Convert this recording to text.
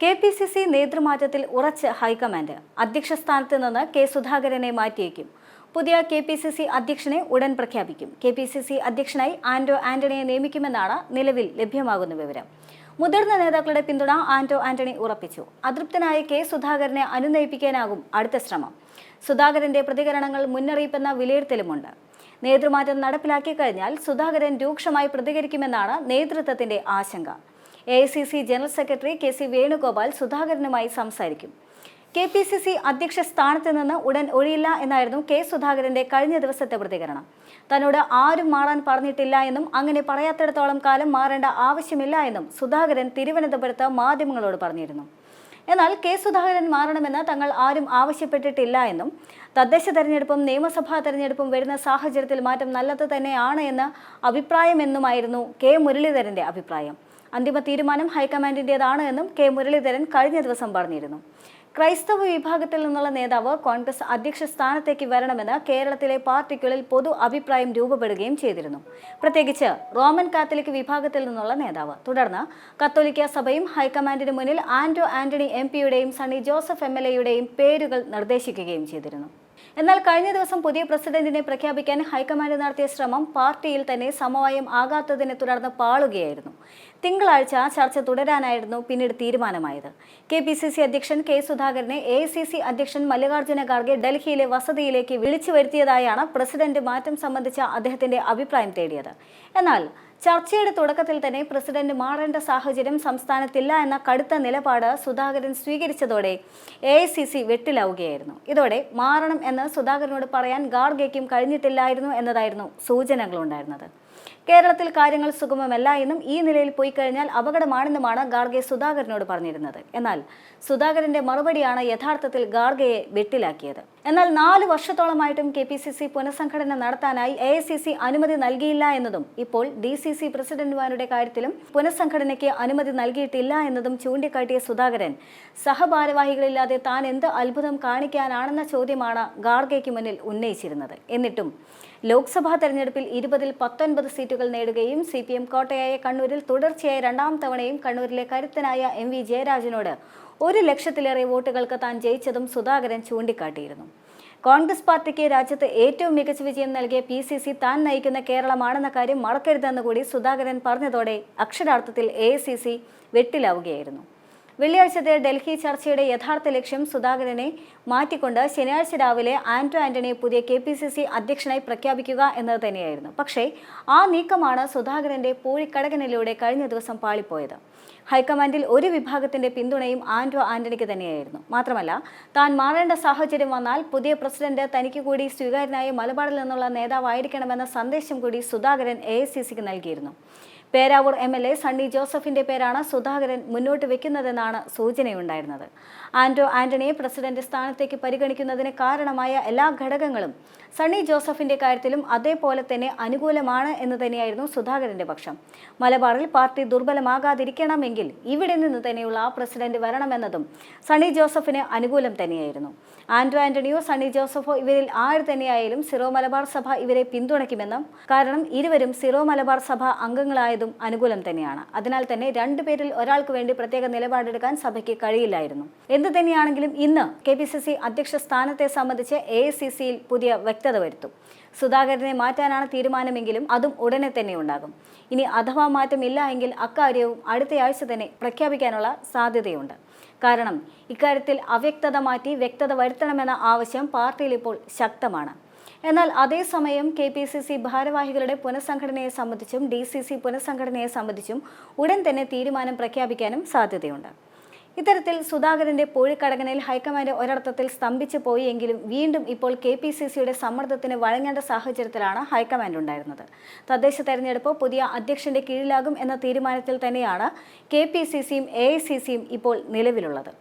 KPCC നേതൃമാറ്റത്തിൽ ഉറച്ച high command. അധ്യക്ഷ സ്ഥാനത്ത് നിന്ന് കെ സുധാകരനെ മാറ്റിയേക്കും. പുതിയ കെ.പി.സി.സി അധ്യക്ഷനെ ഉടൻ പ്രഖ്യാപിക്കും. കെ.പി.സി.സി അധ്യക്ഷനായി ആന്റോ ആന്റണിയെ നിയമിക്കുമെന്നാണ് നിലവിൽ ലഭ്യമാകുന്ന വിവരം. മുതിർന്ന നേതാക്കളുടെ പിന്തുണ ആന്റോ ആന്റണി ഉറപ്പിച്ചു. അതൃപ്തനായ കെ സുധാകരനെ അനുനയിപ്പിക്കാനാകും അടുത്ത ശ്രമം. സുധാകരന്റെ പ്രതികരണങ്ങൾ മുന്നറിയിപ്പെന്ന വിലയിരുത്തലുമുണ്ട്. നേതൃമാറ്റം നടപ്പിലാക്കി കഴിഞ്ഞാൽ സുധാകരൻ രൂക്ഷമായി പ്രതികരിക്കുമെന്നാണ് നേതൃത്വത്തിന്റെ ആശങ്ക. AICC general secretary KC. Venugopal സുധാകരനുമായി സംസാരിക്കും. കെ.പി.സി.സി അധ്യക്ഷ സ്ഥാനത്ത് നിന്ന് ഉടൻ ഒഴിയില്ല എന്നായിരുന്നു കെ സുധാകരന്റെ കഴിഞ്ഞ ദിവസത്തെ പ്രതികരണം. തന്നോട് ആരും മാറാൻ പറഞ്ഞിട്ടില്ല എന്നും അങ്ങനെ പറയാത്തിടത്തോളം കാലം മാറേണ്ട ആവശ്യമില്ല എന്നും സുധാകരൻ തിരുവനന്തപുരത്ത് മാധ്യമങ്ങളോട് പറഞ്ഞിരുന്നു. എന്നാൽ കെ സുധാകരൻ മാറണമെന്ന് തങ്ങൾ ആരും ആവശ്യപ്പെട്ടിട്ടില്ല എന്നും തദ്ദേശ തെരഞ്ഞെടുപ്പും നിയമസഭാ തെരഞ്ഞെടുപ്പും വരുന്ന സാഹചര്യത്തിൽ മാറ്റം നല്ലത് തന്നെയാണ് എന്ന അഭിപ്രായമെന്നുമായിരുന്നു കെ മുരളീധരന്റെ അഭിപ്രായം. അന്തിമ തീരുമാനം ഹൈക്കമാൻഡിൻ്റേതാണ് എന്നും കെ മുരളീധരൻ കഴിഞ്ഞ ദിവസം പറഞ്ഞിരുന്നു. ക്രൈസ്തവ വിഭാഗത്തിൽ നിന്നുള്ള നേതാവ് കോൺഗ്രസ് അധ്യക്ഷ സ്ഥാനത്തേക്ക് വരണമെന്ന് കേരളത്തിലെ പാർട്ടിക്കുള്ളിൽ പൊതു അഭിപ്രായം രൂപപ്പെടുകയും ചെയ്തിരുന്നു. പ്രത്യേകിച്ച് റോമൻ കാത്തലിക് വിഭാഗത്തിൽ നിന്നുള്ള നേതാവ്. തുടർന്ന് കത്തോലിക്ക സഭയും ഹൈക്കമാൻഡിന് മുന്നിൽ ആന്റോ ആന്റണി എം.പിയുടെയും സണ്ണി ജോസഫ് എം.എൽ.എയുടെയും പേരുകൾ നിർദ്ദേശിക്കുകയും ചെയ്തിരുന്നു. എന്നാൽ കഴിഞ്ഞ ദിവസം പുതിയ പ്രസിഡന്റിനെ പ്രഖ്യാപിക്കാൻ ഹൈക്കമാൻഡ് നടത്തിയ ശ്രമം പാർട്ടിയിൽ തന്നെ സമവായം ആകാത്തതിനെ തുടർന്ന് പാളുകയായിരുന്നു. തിങ്കളാഴ്ച ചർച്ച തുടരാനായിരുന്നു പിന്നീട് തീരുമാനമായത്. കെ.പി.സി.സി അധ്യക്ഷൻ കെ സുധാകരനെ എ.ഐ.സി.സി അധ്യക്ഷൻ മല്ലികാർജ്ജുന ഖാർഗെ ഡൽഹിയിലെ വസതിയിലേക്ക് വിളിച്ചു വരുത്തിയതായാണ് പ്രസിഡന്റ് മാറ്റം സംബന്ധിച്ച അദ്ദേഹത്തിന്റെ അഭിപ്രായം തേടിയത്. എന്നാൽ ചർച്ചയുടെ തുടക്കത്തിൽ തന്നെ പ്രസിഡന്റ് മാറേണ്ട സാഹചര്യം സംസ്ഥാനത്തില്ല എന്ന കടുത്ത നിലപാട് സുധാകരൻ സ്വീകരിച്ചതോടെ എ.ഐ.സി.സി വെട്ടിലാവുകയായിരുന്നു. ഇതോടെ മാറണം എന്ന് സുധാകരനോട് പറയാൻ ഖാർഗെയ്ക്കും കഴിഞ്ഞിട്ടില്ലായിരുന്നു എന്നതായിരുന്നു സൂചനകളുണ്ടായിരുന്നത്. കേരളത്തിൽ കാര്യങ്ങൾ സുഗമമല്ല എന്നും ഈ നിലയിൽ പോയി കഴിഞ്ഞാൽ അപകടമാണെന്നുമാണ് ഖാർഗെ സുധാകരനോട് പറഞ്ഞിരുന്നത്. എന്നാൽ സുധാകരന്റെ മറുപടിയാണ് യഥാർത്ഥത്തിൽ ഖാർഗെയെ വെട്ടിലാക്കിയത്. എന്നാൽ 4 വർഷത്തോളമായിട്ടും കെ.പി.സി.സി പുനഃസംഘടന നടത്താനായി എ.ഐ.സി.സി അനുമതി നൽകിയില്ല എന്നതും ഇപ്പോൾ ഡി.സി.സി പ്രസിഡന്റുമാരുടെ കാര്യത്തിലും പുനഃസംഘടനയ്ക്ക് അനുമതി നൽകിയിട്ടില്ല എന്നതും ചൂണ്ടിക്കാട്ടിയ സുധാകരൻ സഹഭാരവാഹികളില്ലാതെ താൻ എന്ത് അത്ഭുതം കാണിക്കാനാണെന്ന ചോദ്യമാണ് ഖാർഗെയ്ക്ക് മുന്നിൽ ഉന്നയിച്ചിരുന്നത്. എന്നിട്ടും ലോക്സഭാ തെരഞ്ഞെടുപ്പിൽ 20-ൽ 19 സീറ്റുകൾ നേടുകയും CPM കോട്ടയായ കണ്ണൂരിൽ തുടർച്ചയായ 2ാം തവണയും കണ്ണൂരിലെ കരുത്തനായ M.V. ജയരാജനോട് 1 ലക്ഷത്തിലേറെ വോട്ടുകൾക്ക് താൻ ജയിച്ചതും സുധാകരൻ ചൂണ്ടിക്കാട്ടിയിരുന്നു. കോൺഗ്രസ് പാർട്ടിക്ക് രാജ്യത്ത് ഏറ്റവും മികച്ച വിജയം നൽകിയ പി.സി.സി താൻ നയിക്കുന്ന കേരളമാണെന്ന കാര്യം മറക്കരുതെന്ന് കൂടി സുധാകരൻ പറഞ്ഞതോടെ അക്ഷരാർത്ഥത്തിൽ എ.ഐ.സി.സി വെട്ടിലാവുകയായിരുന്നു. വെള്ളിയാഴ്ചത്തെ ഡൽഹി ചർച്ചയുടെ യഥാർത്ഥ ലക്ഷ്യം സുധാകരനെ മാറ്റിക്കൊണ്ട് ശനിയാഴ്ച രാവിലെ ആന്റോ ആന്റണിയെ പുതിയ കെ.പി.സി.സി അധ്യക്ഷനായി പ്രഖ്യാപിക്കുക എന്നത് തന്നെയായിരുന്നു. പക്ഷേ ആ നീക്കമാണ് സുധാകരന്റെ പൂഴിക്കടകനിലൂടെ കഴിഞ്ഞ ദിവസം പാളിപ്പോയത്. ഹൈക്കമാൻഡിൽ ഒരു വിഭാഗത്തിന്റെ പിന്തുണയും ആന്റോ ആന്റണിക്ക് തന്നെയായിരുന്നു. മാത്രമല്ല, താൻ മാറേണ്ട സാഹചര്യം വന്നാൽ പുതിയ പ്രസിഡന്റ് തനിക്ക് കൂടി സ്വീകാര്യനായ മലബാറിൽ നിന്നുള്ള നേതാവായിരിക്കണമെന്ന സന്ദേശം കൂടി സുധാകരൻ എ.ഐ.സി.സിക്ക് നൽകിയിരുന്നു. പേരാവൂർ എം.എൽ.എ സണ്ണി ജോസഫിന്റെ പേരാണ് സുധാകരൻ മുന്നോട്ട് വെക്കുന്നതെന്നാണ് സൂചനയുണ്ടായിരുന്നത്. ആന്റോ ആന്റണിയെ പ്രസിഡന്റ് സ്ഥാനത്തേക്ക് പരിഗണിക്കുന്നതിന് കാരണമായ എല്ലാ ഘടകങ്ങളും സണ്ണി ജോസഫിന്റെ കാര്യത്തിലും അതേപോലെ തന്നെ അനുകൂലമാണ് എന്ന് തന്നെയായിരുന്നു സുധാകരന്റെ പക്ഷം. മലബാറിൽ പാർട്ടി ദുർബലമാകാതിരിക്കണമെങ്കിൽ ഇവിടെ നിന്ന് തന്നെയുള്ള ആ പ്രസിഡന്റ് വരണമെന്നതും സണ്ണി ജോസഫിന് അനുകൂലം തന്നെയായിരുന്നു. ആന്റോ ആന്റണിയോ സണ്ണി ജോസഫോ ഇവരിൽ ആര് തന്നെയായാലും സിറോ മലബാർ സഭ ഇവരെ പിന്തുണയ്ക്കുമെന്നും കാരണം ഇരുവരും സിറോ മലബാർ സഭ അംഗങ്ങളായതും അനുകൂലം തന്നെയാണ്. അതിനാൽ തന്നെ 2 പേരിൽ ഒരാൾക്ക് വേണ്ടി പ്രത്യേക നിലപാടെടുക്കാൻ സഭയ്ക്ക് കഴിയില്ലായിരുന്നു. എന്ത് തന്നെയാണെങ്കിലും ഇന്ന് കെ.പി.സി.സി അധ്യക്ഷ സ്ഥാനത്തെ സംബന്ധിച്ച് എ.ഐ.സി.സിയിൽ പുതിയ വ്യക്തത വരുത്തും. സുധാകരനെ മാറ്റാനാണ് തീരുമാനമെങ്കിലും അതും ഉടനെ തന്നെ ഉണ്ടാകും. ഇനി അഥവാ മാറ്റമില്ല എങ്കിൽ അക്കാര്യവും അടുത്തയാഴ്ച തന്നെ പ്രഖ്യാപിക്കാനുള്ള സാധ്യതയുണ്ട്. കാരണം ഇക്കാര്യത്തിൽ അവ്യക്തത മാറ്റി വ്യക്തത വരുത്തണമെന്ന ആവശ്യം പാർട്ടിയിൽ ഇപ്പോൾ ശക്തമാണ്. എന്നാൽ അതേസമയം കെ.പി.സി.സി ഭാരവാഹികളുടെ പുനഃസംഘടനയെ സംബന്ധിച്ചും ഡി.സി.സി പുനഃസംഘടനയെ സംബന്ധിച്ചും ഉടൻ തന്നെ തീരുമാനം പ്രഖ്യാപിക്കാനും സാധ്യതയുണ്ട്. ഇത്തരത്തിൽ സുധാകരന്റെ പൂഴിക്കടകനിൽ ഹൈക്കമാൻഡ് ഒരർത്ഥത്തിൽ സ്തംഭിച്ചു പോയി എങ്കിലും വീണ്ടും ഇപ്പോൾ കെ.പി.സി.സിയുടെ സമ്മർദ്ദത്തിന് വഴങ്ങേണ്ട സാഹചര്യത്തിലാണ് ഹൈക്കമാൻഡ് ഉണ്ടായിരുന്നത്. തദ്ദേശ തെരഞ്ഞെടുപ്പ് പുതിയ അധ്യക്ഷന്റെ കീഴിലാകും എന്ന തീരുമാനത്തിൽ തന്നെയാണ് കെ.പി.സി.സിയും എ.ഐ.സി.സിയും ഇപ്പോൾ നിലവിലുള്ളത്.